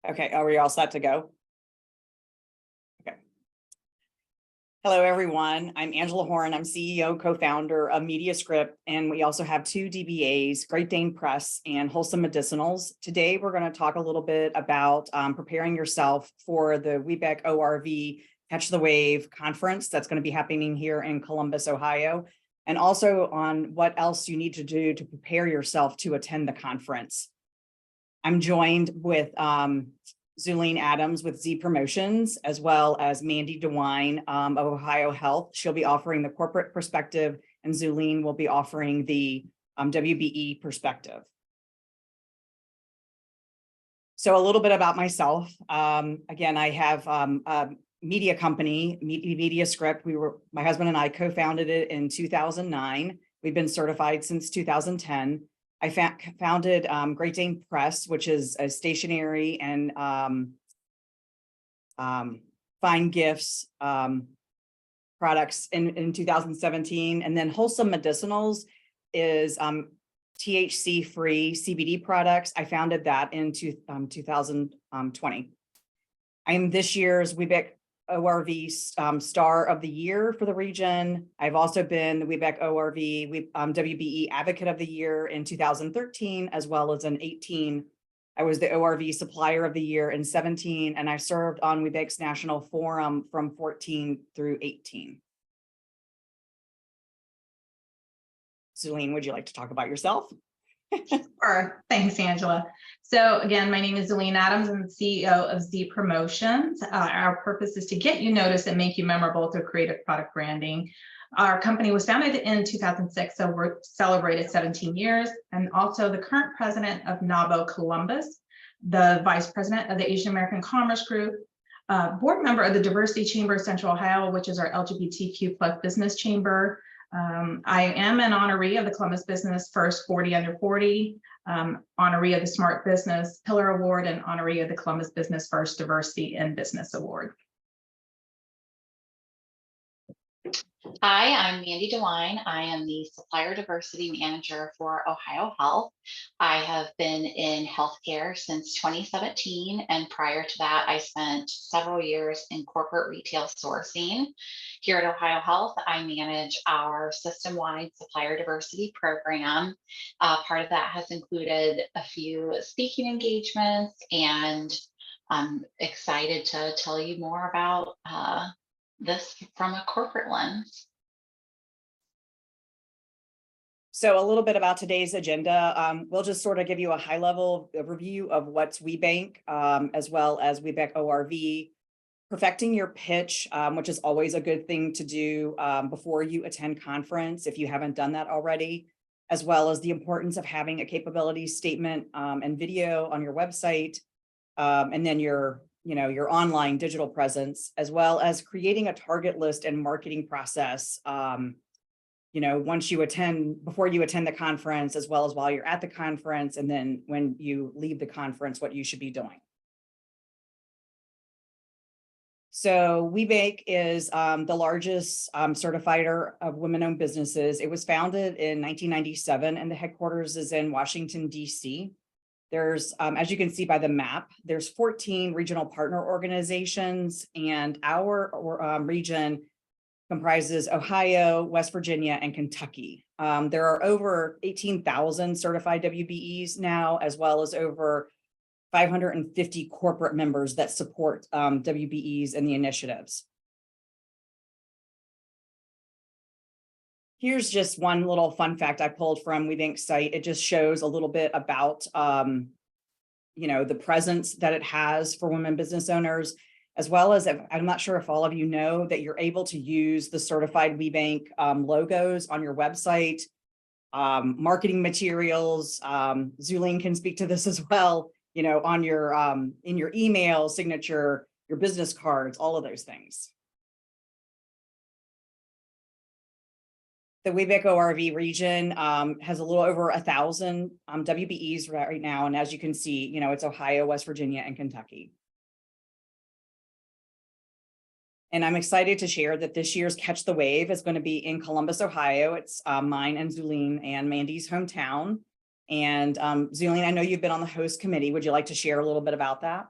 Okay, are we all set to go? Okay. Hello, everyone. I'm Angela Horn. I'm CEO, co-founder of MediaScript, and we also have two DBAs, Great Dane Press and Wholesome Medicinals. Today, we're going to talk a little bit about preparing yourself for the WBEC ORV Catch the Wave conference that's going to be happening here in Columbus, Ohio, and also on what else you need to do to prepare yourself to attend the conference. I'm joined with Zuline Adams with Z Promotions, as well as Mandy DeWine of Ohio Health. She'll be offering the corporate perspective, and Zuline will be offering the WBE perspective. So a little bit about myself. Again, I have a media company, MediaScript. My husband and I co-founded it in 2009. We've been certified since 2010. I founded Great Dane Press, which is a stationery and fine gifts products in 2017. And then Wholesome Medicinals is THC-free CBD products. I founded that in 2020. I am this year's WBEC ORV Star of the Year for the region. I've also been the WBEC ORV WBE Advocate of the Year in 2013, as well as in 18. I was the ORV Supplier of the Year in 17, and I served on WBEC's National Forum from 14 through 18. Zuline, would you like to talk about yourself? Sure. Thanks, Angela. So again, my name is Zuline Adams. I'm the CEO of Z Promotions. Our purpose is to get you noticed and make you memorable through creative product branding. Our company was founded in 2006, so we're celebrated 17 years, and also the current president of NABO Columbus, the vice president of the Asian American Commerce Group, board member of the Diversity Chamber of Central Ohio, which is our LGBTQ+ business chamber. I am an honoree of the Columbus Business First 40 Under 40, honoree of the Smart Business Pillar Award, and honoree of the Columbus Business First Diversity in Business Award. Hi, I'm Mandy DeWine. I am the Supplier Diversity Manager for Ohio Health. I have been in healthcare since 2017, and prior to that, I spent several years in corporate retail sourcing. Here at Ohio Health, I manage our system-wide supplier diversity program. Part of that has included a few speaking engagements, and I'm excited to tell you more about this from a corporate lens. So a little bit about today's agenda. We'll just sort of give you a high-level overview of what's WBEC, as well as WBEC ORV, perfecting your pitch, which is always a good thing to do before you attend conference if you haven't done that already, as well as the importance of having a capability statement and video on your website, and then your online digital presence, as well as creating a target list and marketing process, once you attend, before you attend the conference, as well as while you're at the conference, and then when you leave the conference, what you should be doing. So WBEC is the largest certifier of women-owned businesses. It was founded in 1997, and the headquarters is in Washington, D.C. There's, as you can see by the map, there's 14 regional partner organizations, and our region comprises Ohio, West Virginia, and Kentucky. There are over 18,000 certified WBEs now, as well as over 550 corporate members that support WBEs and the initiatives. Here's just one little fun fact I pulled from WBEC's site. It just shows a little bit about, the presence that it has for women business owners, as well as, I'm not sure if all of you know that you're able to use the certified WBEC logos on your website, marketing materials. Zuline can speak to this as well, on your, in your email signature, your business cards, all of those things. The WBEC ORV region has a little over 1,000 WBEs right now. And as you can see, it's Ohio, West Virginia, and Kentucky. And I'm excited to share that this year's Catch the Wave is going to be in Columbus, Ohio. It's mine and Zuline and Mandy's hometown. And Zuline, I know you've been on the host committee. Would you like to share a little bit about that?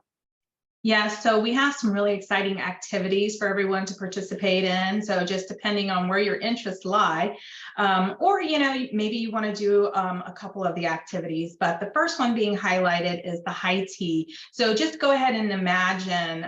Yeah, so we have some really exciting activities for everyone to participate in. So just depending on where your interests lie, or maybe you want to do a couple of the activities. But the first one being highlighted is the high tea. So just go ahead and imagine,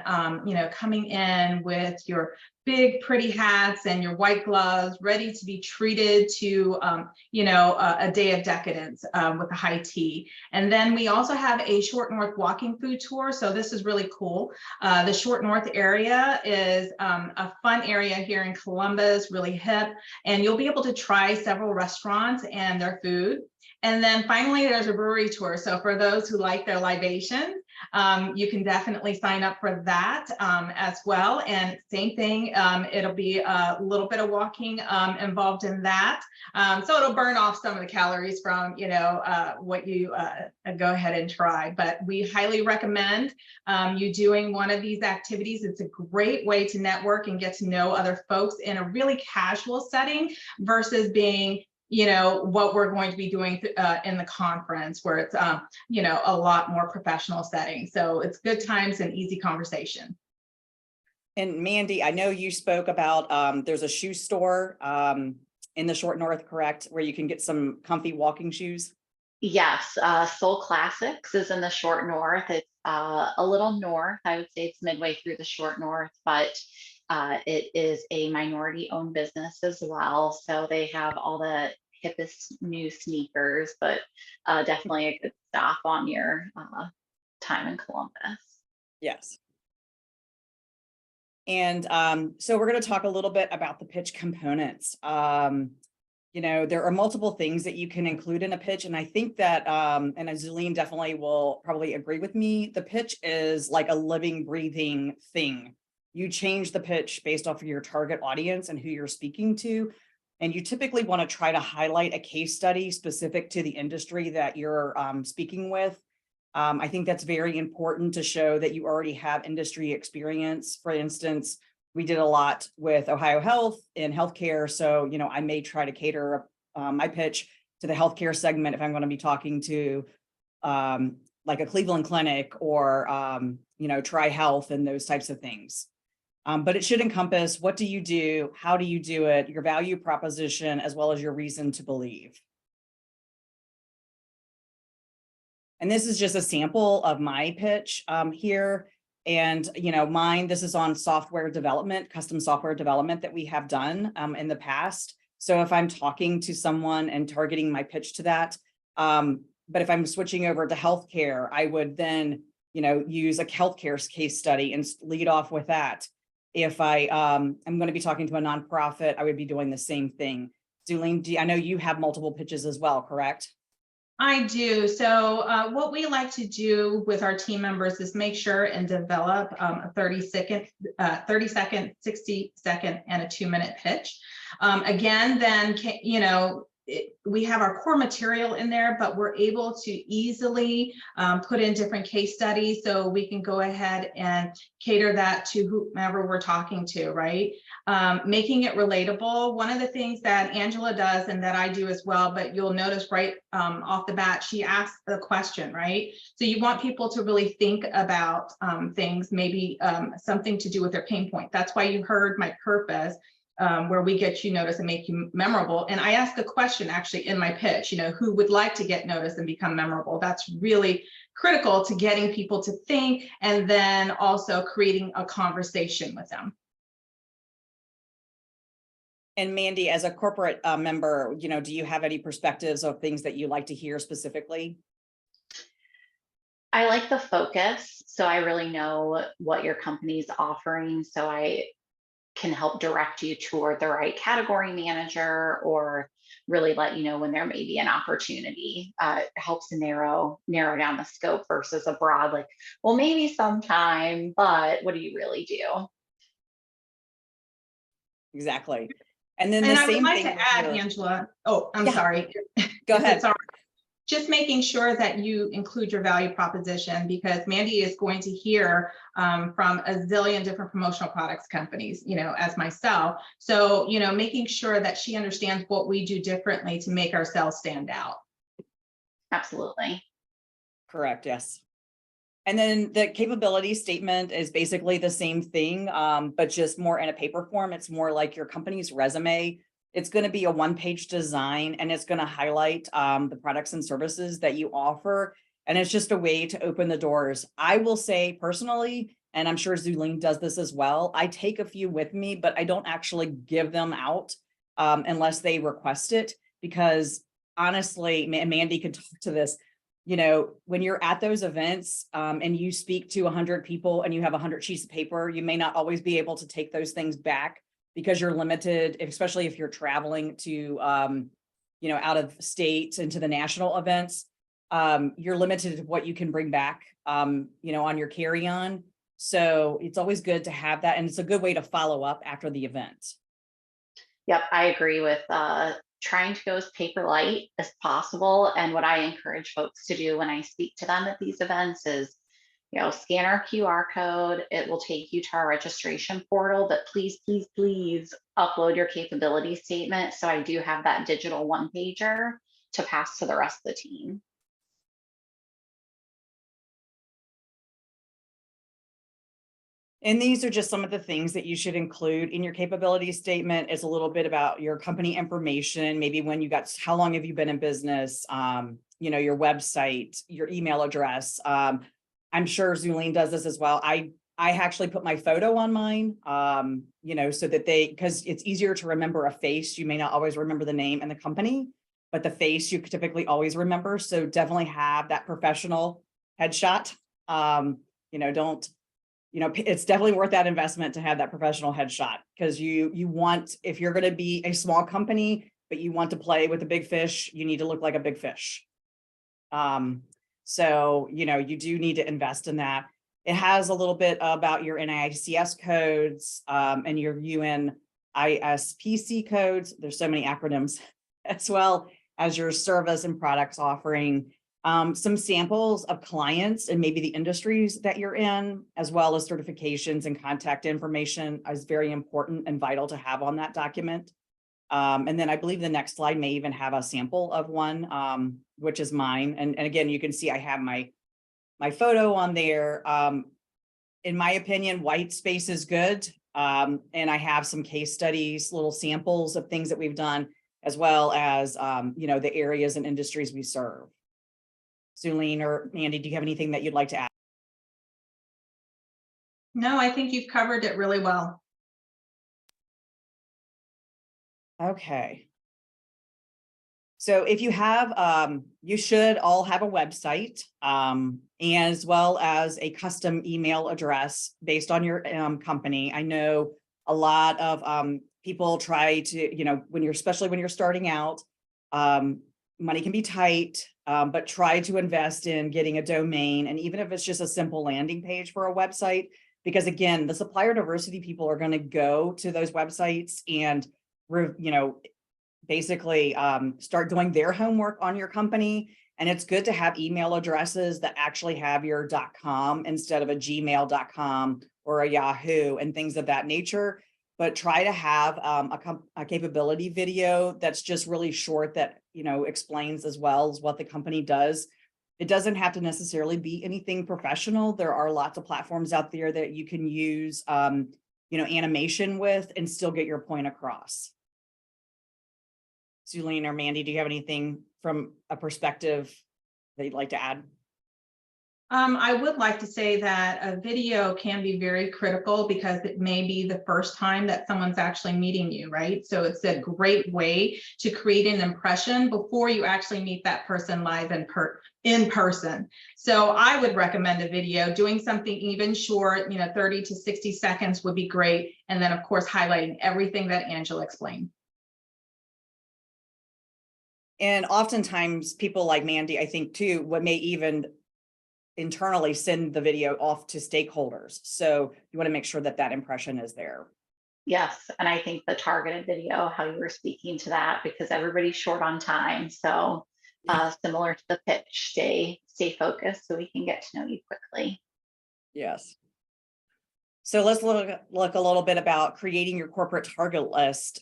coming in with your big pretty hats and your white gloves, ready to be treated to, a day of decadence with the high tea. And then we also have a Short North walking food tour. So this is really cool. The Short North area is a fun area here in Columbus, really hip, and you'll be able to try several restaurants and their food. And then finally, there's a brewery tour. So for those who like their libations, you can definitely sign up for that as well. And same thing, it'll be a little bit of walking involved in that. So it'll burn off some of the calories from, what you go ahead and try. But we highly recommend you doing one of these activities. It's a great way to network and get to know other folks in a really casual setting versus being what we're going to be doing in the conference where it's, a lot more professional setting. So it's good times and easy conversation. And Mandy, I know you spoke about there's a shoe store in the Short North, correct, where you can get some comfy walking shoes? Yes, Soul Classics is in the Short North. It's a little north. I would say it's midway through the Short North, but it is a minority-owned business as well. So they have all the hippest new sneakers, but definitely a good stop on your time in Columbus. Yes. And so we're going to talk a little bit about the pitch components. There are multiple things that you can include in a pitch. And I think that, and Zalene definitely will probably agree with me, the pitch is like a living, breathing thing. You change the pitch based off of your target audience and who you're speaking to. And you typically want to try to highlight a case study specific to the industry that you're speaking with. I think that's very important to show that you already have industry experience. For instance, we did a lot with Ohio Health in healthcare. So, I may try to cater my pitch to the healthcare segment if I'm going to be talking to like a Cleveland Clinic or, Tri Health and those types of things. But it should encompass what do you do, how do you do it, your value proposition, as well as your reason to believe. And this is just a sample of my pitch here. And, mine, this is on software development, custom software development that we have done in the past. So if I'm talking to someone and targeting my pitch to that, but if I'm switching over to healthcare, I would then, use a healthcare case study and lead off with that. If I am going to be talking to a nonprofit, I would be doing the same thing. Zalene, I know you have multiple pitches as well, correct? I do. So what we like to do with our team members is make sure and develop a 30-second, 60-second, and a 2-minute pitch. Again, then, we have our core material in there, but we're able to easily put in different case studies so we can go ahead and cater that to whomever we're talking to, right? Making it relatable. One of the things that Angela does and that I do as well, but you'll notice right off the bat, she asks the question, right? So you want people to really think about things, maybe something to do with their pain point. That's why you heard my purpose. Where we get you noticed and make you memorable. And I ask a question actually in my pitch, who would like to get noticed and become memorable? That's really critical to getting people to think and then also creating a conversation with them. And Mandy, as a corporate member, do you have any perspectives of things that you like to hear specifically? I like the focus. So I really know what your company's offering. So I can help direct you toward the right category manager or really let you know when there may be an opportunity. It helps to narrow down the scope versus a broad, like, well, maybe sometime, but what do you really do? Exactly. And then And the I would same like thing to add, Angela. Oh, I'm sorry. Go ahead. Just making sure that you include your value proposition because Mandy is going to hear from a zillion different promotional products companies, as myself. So, making sure that she understands what we do differently to make ourselves stand out. Absolutely. Correct. Yes. And then the capability statement is basically the same thing, but just more in a paper form. It's more like your company's resume. It's going to be a one-page design, and it's going to highlight the products and services that you offer. And it's just a way to open the doors. I will say personally, and I'm sure Zulene does this as well, I take a few with me, but I don't actually give them out unless they request it, because honestly, and Mandy can talk to this, you know, when you're at those events and you speak to 100 people and you have 100 sheets of paper, you may not always be able to take those things back because you're limited, especially if you're traveling to, you know, out of state into the national events. You're limited to what you can bring back, you know, on your carry-on. So it's always good to have that. And it's a good way to follow up after the event. Yep, I agree with trying to go as paper light as possible. And what I encourage folks to do when I speak to them at these events is, you know, scan our QR code. It will take you to our registration portal, but please, please, please upload your capability statement. So I do have that digital one pager to pass to the rest of the team. And these are just some of the things that you should include in your capability statement. Is a little bit about your company information, maybe when you got, how long have you been in business, you know, your website, your email address. I'm sure Zulene does this as well. I actually put my photo on mine, you know, so that because it's easier to remember a face. You may not always remember the name and the company, but the face you could typically always remember. So definitely have that professional headshot. You know, you know, it's definitely worth that investment to have that professional headshot, because you want, if you're going to be a small company, but you want to play with a big fish, you need to look like a big fish. So, you know, you do need to invest in that. It has a little bit about your NAICS codes and your UNISPC codes. There's so many acronyms, as well as your service and products offering. Some samples of clients and maybe the industries that you're in, as well as certifications and contact information, is very important and vital to have on that document. And then I believe the next slide may even have a sample of one, which is mine. And again, you can see I have my photo on there. In my opinion, white space is good. And I have some case studies, little samples of things that we've done, as well as, you know, the areas and industries we serve. Zulene or Mandy, do you have anything that you'd like to add? No, I think you've covered it really well. Okay. So if you have, you should all have a website, as well as a custom email address based on your company. I know a lot of people try to, you know, especially when you're starting out, money can be tight, but try to invest in getting a domain. And even if it's just a simple landing page for a website, because again, the supplier diversity people are going to go to those websites and, you know, basically start doing their homework on your company. And it's good to have email addresses that actually have your .com instead of a gmail.com or a Yahoo and things of that nature. But try to have a capability video that's just really short, that, you know, explains as well as what the company does. It doesn't have to necessarily be anything professional. There are lots of platforms out there that you can use, you know, animation with and still get your point across. Zulene or Mandy, do you have anything from a perspective that you'd like to add? I would like to say that a video can be very critical because it may be the first time that someone's actually meeting you, right? So it's a great way to create an impression before you actually meet that person live in person. So I would recommend a video. Doing something even short, you know, 30 to 60 seconds would be great. And then of course, highlighting everything that Angela explained. And oftentimes people like Mandy, I think too, what may even internally send the video off to stakeholders. So you want to make sure that that impression is there. Yes, and I think the targeted video, how you were speaking to that, because everybody's short on time. So similar to the pitch, stay focused so we can get to know you quickly. Yes. So let's look a little bit about creating your corporate target list.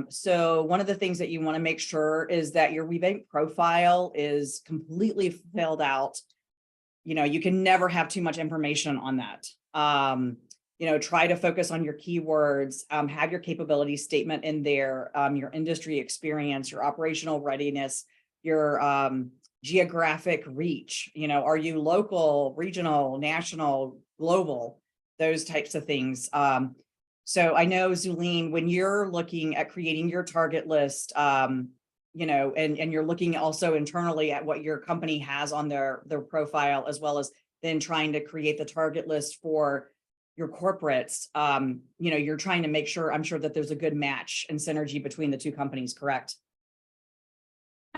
So one of the things that you want to make sure is that your WeBank profile is completely filled out. you can never have too much information on that. Try to focus on your keywords, have your capability statement in there, your industry experience, your operational readiness, your geographic reach. Are you local, regional, national, global, those types of things. So I know, Zuline, when you're looking at creating your target list, and you're looking also internally at what your company has on their profile, as well as then trying to create the target list for your corporates, you're trying to make sure, I'm sure, that there's a good match and synergy between the two companies, correct?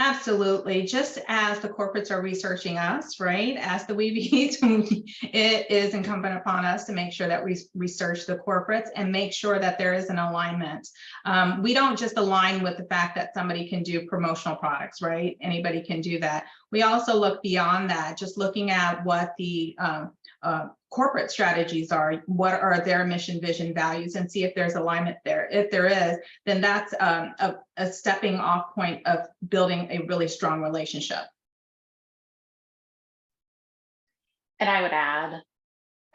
Absolutely. Just as the corporates are researching us, right, as the weebies, it is incumbent upon us to make sure that we research the corporates and make sure that there is an alignment. We don't just align with the fact that somebody can do promotional products, right? Anybody can do that. We also look beyond that, just looking at what the corporate strategies are, what are their mission, vision, values, and see if there's alignment there. If there is, then that's a stepping off point of building a really strong relationship. And I would add,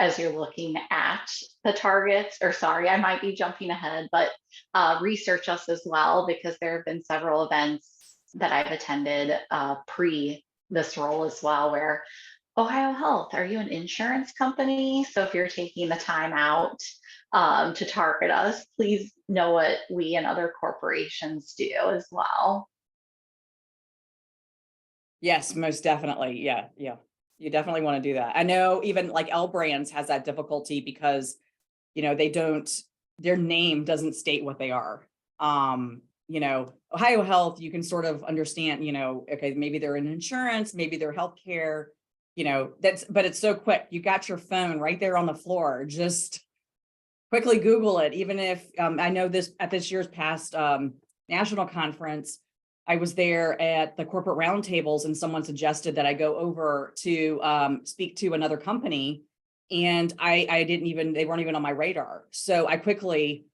as you're looking at the targets, or sorry, I might be jumping ahead, but research us as well, because there have been several events that I've attended pre this role as well, where Ohio Health, are you an insurance company? So if you're taking the time out to target us, please know what we and other corporations do as well. Yes, most definitely. Yeah. You definitely want to do that. I know even like L Brands has that difficulty because, their name doesn't state what they are. Ohio Health, you can sort of understand, okay, maybe they're in insurance, maybe they're healthcare, but it's so quick. You got your phone right there on the floor. Just quickly Google it. Even if I know at this year's past national conference, I was there at the corporate roundtables and someone suggested that I go over to speak to another company, and they weren't even on my radar. So I quickly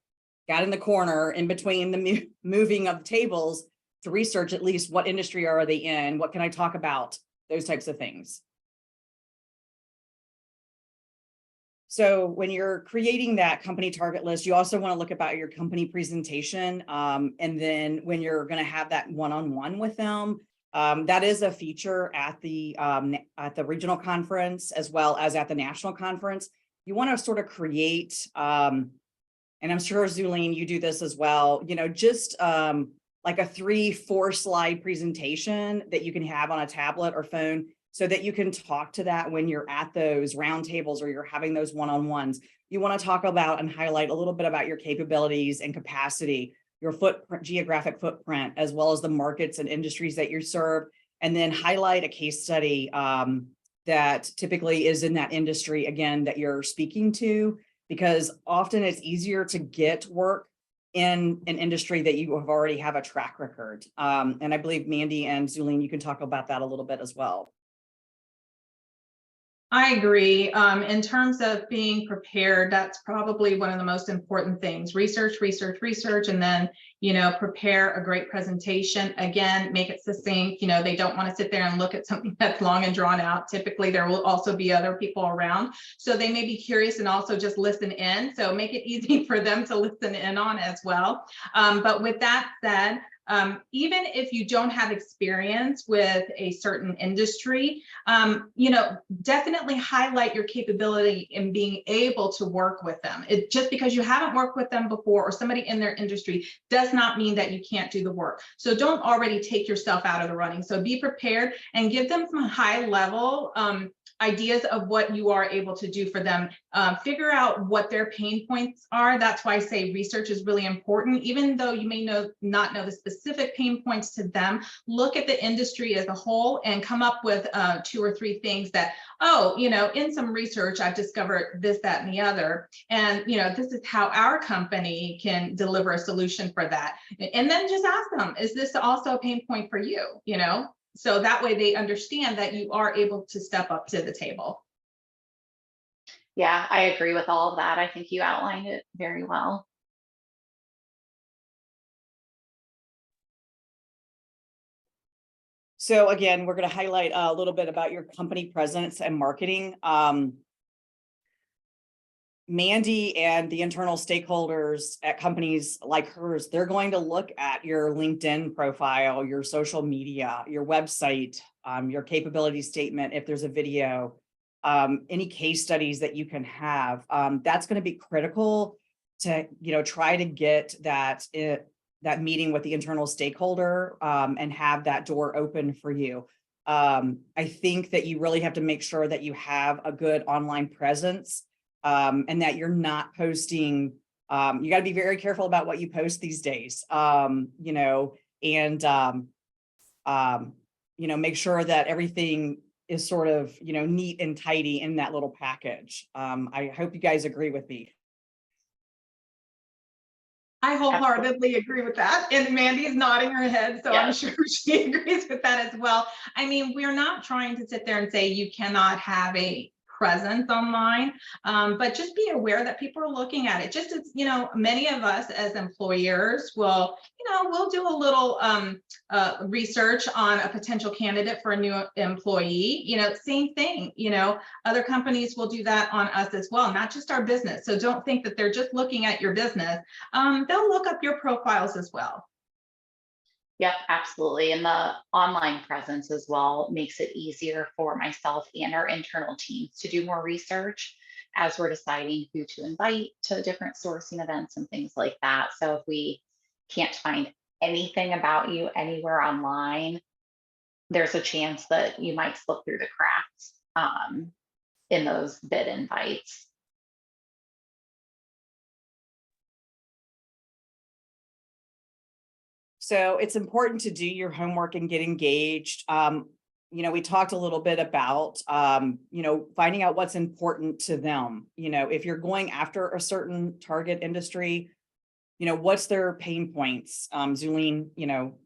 got in the corner in between the moving of the tables to research at least what industry are they in, what can I talk about, those types of things. So when you're creating that company target list, you also want to look about your company presentation. And then when you're going to have that one-on-one with them, that is a feature at the regional conference as well as at the national conference. You want to sort of create, and I'm sure, Zuline, you do this as well, just like a 3-4 slide presentation that you can have on a tablet or phone, so that you can talk to that when you're at those roundtables or you're having those one-on-ones. You want to talk about and highlight a little bit about your capabilities and capacity, your footprint, geographic footprint, as well as the markets and industries that you serve, and then highlight a case study that typically is in that industry, again, that you're speaking to, because often it's easier to get work in an industry that you already have a track record. And I believe Mandy and Zuline, you can talk about that a little bit as well. I agree. In terms of being prepared, that's probably one of the most important things. Research, and then, prepare a great presentation. Again, make it succinct. They don't want to sit there and look at something that's long and drawn out. Typically, there will also be other people around, so they may be curious and also just listen in. So make it easy for them to listen in on as well. But with that said, even if you don't have experience with a certain industry, definitely highlight your capability in being able to work with them. Just because you haven't worked with them before or somebody in their industry does not mean that you can't do the work. So don't already take yourself out of the running. So be prepared and give them some high level ideas of what you are able to do for them. Figure out what their pain points are. That's why I say research is really important. Even though you may not know the specific pain points to them, look at the industry as a whole and come up with 2 or 3 things that, in some research, I've discovered this, that, and the other. And, this is how our company can deliver a solution for that. And then just ask them, is this also a pain point for you? So that way they understand that you are able to step up to the table. Yeah, I agree with all of that. I think you outlined it very well. So again, we're going to highlight a little bit about your company presence and marketing. Mandy and the internal stakeholders at companies like hers, they're going to look at your LinkedIn profile, your social media, your website, your capability statement, if there's a video, any case studies that you can have. That's going to be critical to, try to get that meeting with the internal stakeholder and have that door open for you. I think that you really have to make sure that you have a good online presence. And that you're not posting, you got to be very careful about what you post these days, and, make sure that everything is sort of, neat and tidy in that little package. I hope you guys agree with me. I wholeheartedly agree with that. And Mandy is nodding her head, so I'm sure she agrees with that as well. I mean, we're not trying to sit there and say you cannot have a presence online, but just be aware that people are looking at it. Just as, many of us as employers will, we'll do a little research on a potential candidate for a new employee, same thing, other companies will do that on us as well, not just our business. So don't think that they're just looking at your business. They'll look up your profiles as well. Yep, absolutely. And the online presence as well makes it easier for myself and our internal teams to do more research as we're deciding who to invite to different sourcing events and things like that. So if we can't find anything about you anywhere online, there's a chance that you might slip through the cracks in those bid invites. So it's important to do your homework and get engaged. We talked a little bit about, finding out what's important to them. If you're going after a certain target industry, what's their pain points? Zulene,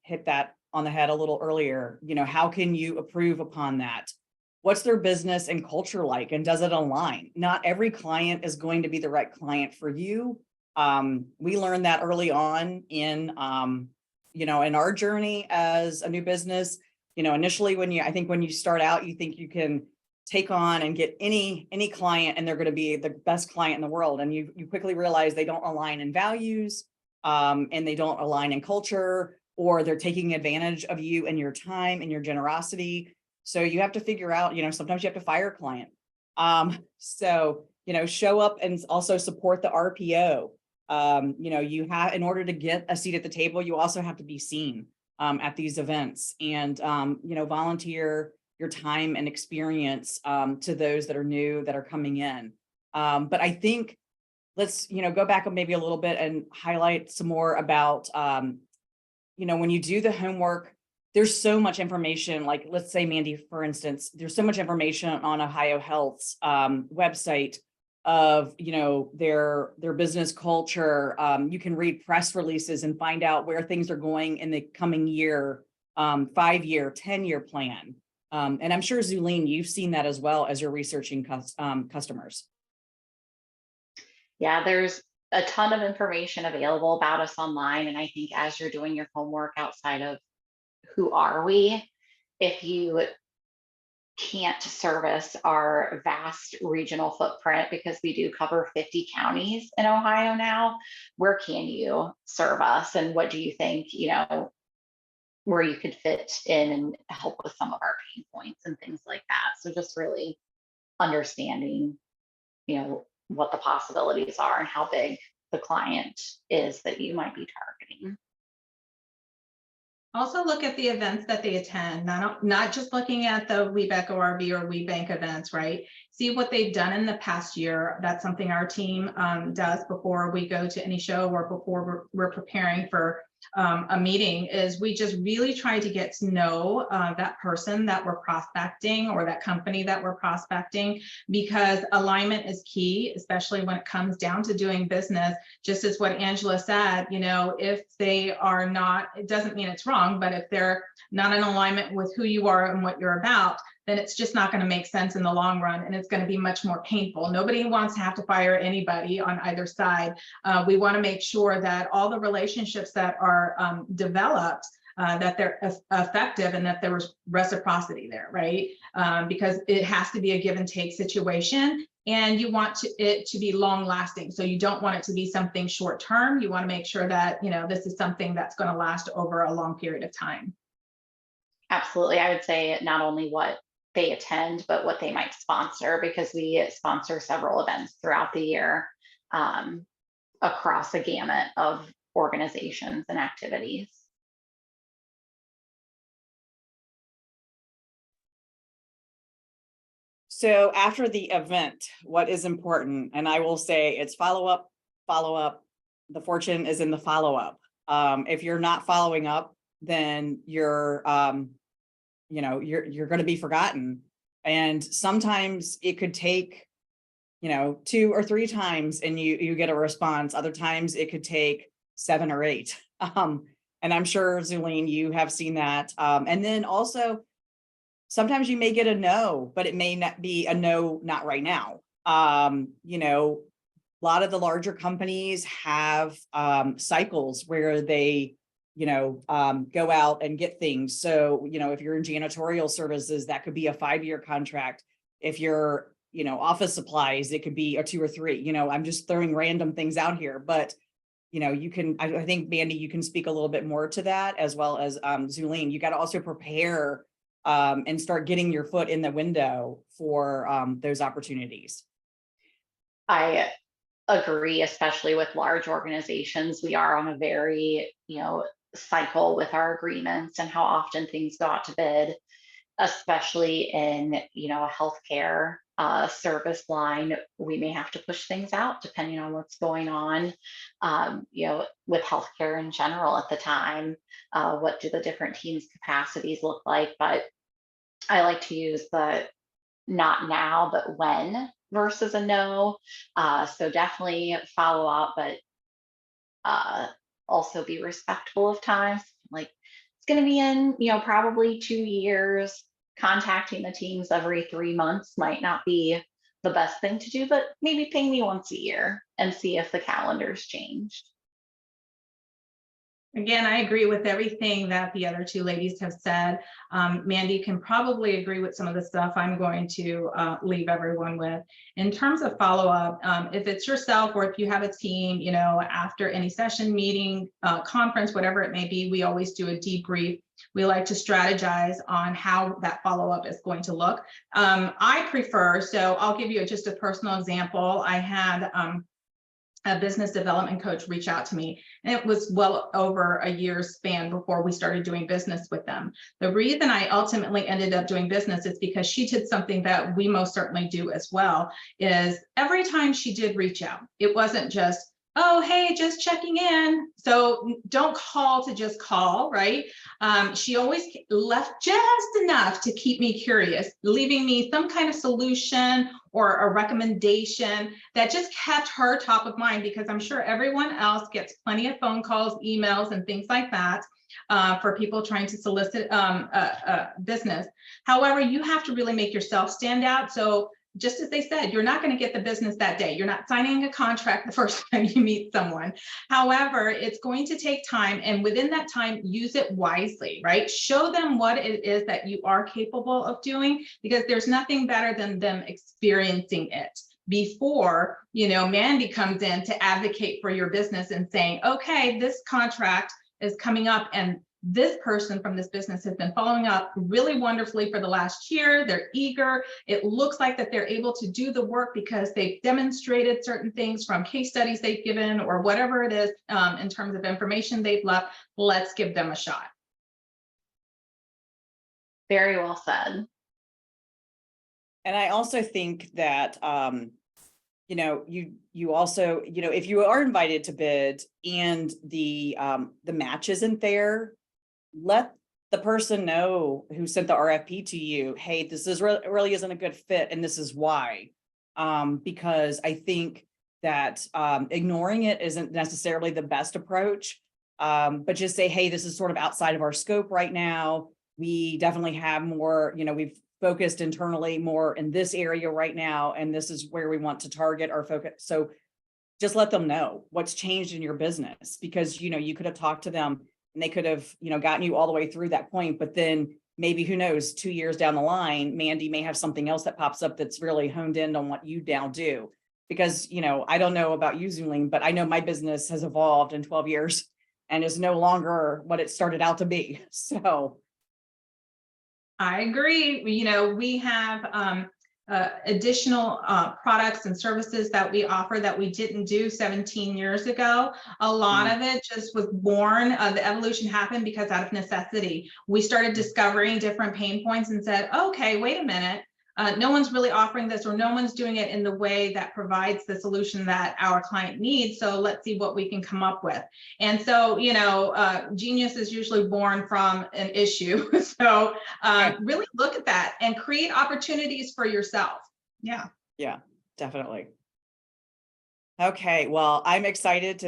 hit that on the head a little earlier. How can you improve upon that? What's their business and culture like? And does it align? Not every client is going to be the right client for you. We learned that early on in our journey as a new business. Initially when you start out, you think you can take on and get any client and they're going to be the best client in the world. And you quickly realize they don't align in values, and they don't align in culture, or they're taking advantage of you and your time and your generosity. So you have to figure out, sometimes you have to fire a client. Show up and also support the RPO. You have, in order to get a seat at the table, you also have to be seen at these events, and volunteer your time and experience to those that are new, that are coming in. But I think let's go back maybe a little bit and highlight some more about when you do the homework. There's so much information. Like, let's say, Mandy, for instance, there's so much information on Ohio Health's website of their business culture. You can read press releases and find out where things are going in the coming year, 5-year, 10-year plan. And I'm sure, Zulene, you've seen that as well as you're researching customers. Yeah, there's a ton of information available about us online. And I think as you're doing your homework outside of who are we, if you can't service our vast regional footprint, because we do cover 50 counties in Ohio now, where can you serve us? And what do you think, where you could fit in and help with some of our pain points and things like that. So just really understanding, what the possibilities are and how big the client is that you might be targeting. Also look at the events that they attend, not just looking at the WeBank ORV or WeBank events, right? See what they've done in the past year. That's something our team does before we go to any show or before we're preparing for a meeting, is we just really try to get to know that person that we're prospecting or that company that we're prospecting, because alignment is key, especially when it comes down to doing business. Just as what Angela said, if they are not, it doesn't mean it's wrong, but if they're not in alignment with who you are and what you're about, then it's just not going to make sense in the long run, and it's going to be much more painful. Nobody wants to have to fire anybody on either side. We want to make sure that all the relationships that are developed that they're effective and that there was reciprocity there, right? Because it has to be a give and take situation. And you want it to be long lasting. So you don't want it to be something short term. You want to make sure that, this is something that's going to last over a long period of time. Absolutely. I would say not only what they attend, but what they might sponsor, because we sponsor several events throughout the year across a gamut of organizations and activities. So after the event, what is important? And I will say it's follow up, follow up. The fortune is in the follow up. If you're not following up, then you're going to be forgotten. And sometimes it could take, 2 or 3 times and you get a response. Other times it could take 7 or 8. And I'm sure, Zulene, you have seen that. And then also, sometimes you may get a no, but it may not be a no, not right now. A lot of the larger companies have cycles where they, go out and get things. So, if you're in janitorial services, that could be a 5-year contract. If you're, office supplies, it could be a 2 or 3. I'm just throwing random things out here, but you can, I think, Mandy, you can speak a little bit more to that, as well as Zulene. You got to also prepare and start getting your foot in the window for those opportunities. I agree, especially with large organizations. We are on a very, cycle with our agreements and how often things go out to bid, especially in, a healthcare service line. We may have to push things out depending on what's going on, with healthcare in general at the time. What do the different teams' capacities look like? But I like to use the not now, but when versus a no. So definitely follow up, but also be respectful of times. Like, it's going to be in, probably 2 years. Contacting the teams every 3 months might not be the best thing to do, but maybe ping me once a year and see if the calendar's changed. Again, I agree with everything that the other 2 ladies have said. Mandy can probably agree with some of the stuff I'm going to leave everyone with. In terms of follow-up, if it's yourself or if you have a team, after any session, meeting, conference, whatever it may be, we always do a debrief. We like to strategize on how that follow-up is going to look. I prefer, so I'll give you just a personal example. I had a business development coach reach out to me, and it was well over a year's span before we started doing business with them. The reason I ultimately ended up doing business is because she did something that we most certainly do as well, is every time she did reach out, it wasn't just, oh, hey, just checking in. So don't call to just call, right? She always left just enough to keep me curious, leaving me some kind of solution or a recommendation that just kept her top of mind, because I'm sure everyone else gets plenty of phone calls, emails, and things like that for people trying to solicit business. However, you have to really make yourself stand out. So just as they said, you're not going to get the business that day. You're not signing a contract the first time you meet someone. However, it's going to take time. And within that time, use it wisely, right? Show them what it is that you are capable of doing, because there's nothing better than them experiencing it before, Mandy comes in to advocate for your business and saying, okay, this contract is coming up and this person from this business has been following up really wonderfully for the last year. They're eager. It looks like that they're able to do the work because they've demonstrated certain things from case studies they've given or whatever it is in terms of information they've left. Let's give them a shot. Very well said. And I also think that, you also, if you are invited to bid and the match isn't there, let the person know who sent the RFP to you, hey, this is really isn't a good fit, and this is why. Because I think that ignoring it isn't necessarily the best approach, but just say, hey, this is sort of outside of our scope right now. We definitely have more, we've focused internally more in this area right now, and this is where we want to target our focus. So just let them know what's changed in your business, because you could have talked to them and they could have, gotten you all the way through that point, but then maybe, who knows, 2 years down the line, Mandy may have something else that pops up that's really honed in on what you now do. Because, I don't know about you, Zulene, but I know my business has evolved in 12 years and is no longer what it started out to be. So. I agree. We have additional products and services that we offer that we didn't do 17 years ago. A lot of it just was born, the evolution happened because out of necessity. We started discovering different pain points and said, okay, wait a minute. No one's really offering this, or no one's doing it in the way that provides the solution that our client needs. So let's see what we can come up with. And so, genius is usually born from an issue. So really look at that and create opportunities for yourself. Yeah. Yeah, definitely. Okay, well, I'm excited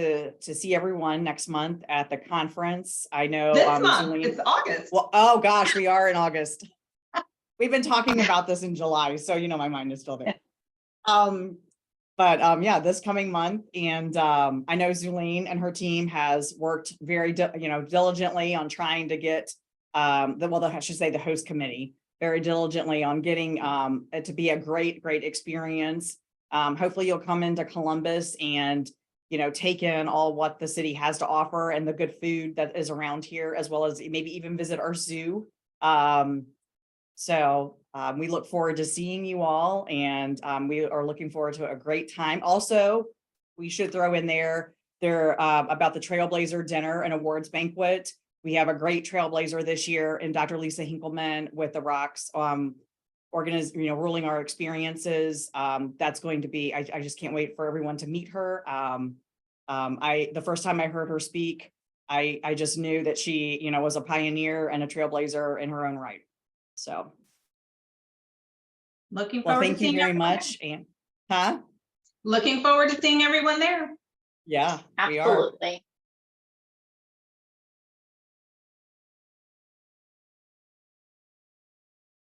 to see everyone next month at the conference. I know This month, Zulene, it's August. well, oh gosh, we are in August. We've been talking about this in July, so my mind is still there. Yeah, this coming month, and I know Zulene and her team has worked very diligently on trying to get I should say the host committee very diligently on getting it to be a great experience. Hopefully you'll come into Columbus and take in all what the city has to offer and the good food that is around here, as well as maybe even visit our zoo. So we look forward to seeing you all, and we are looking forward to a great time. Also, we should throw in there about the Trailblazer dinner and awards banquet. We have a great Trailblazer this year, and Dr. Lisa Hinkleman with the Rocks ruling our experiences. That's going to be, I just can't wait for everyone to meet her. The first time I heard her speak, I just knew that she, was a pioneer and a trailblazer in her own right. So. Looking forward thank you very much. And looking forward to seeing everyone there. Yeah, absolutely.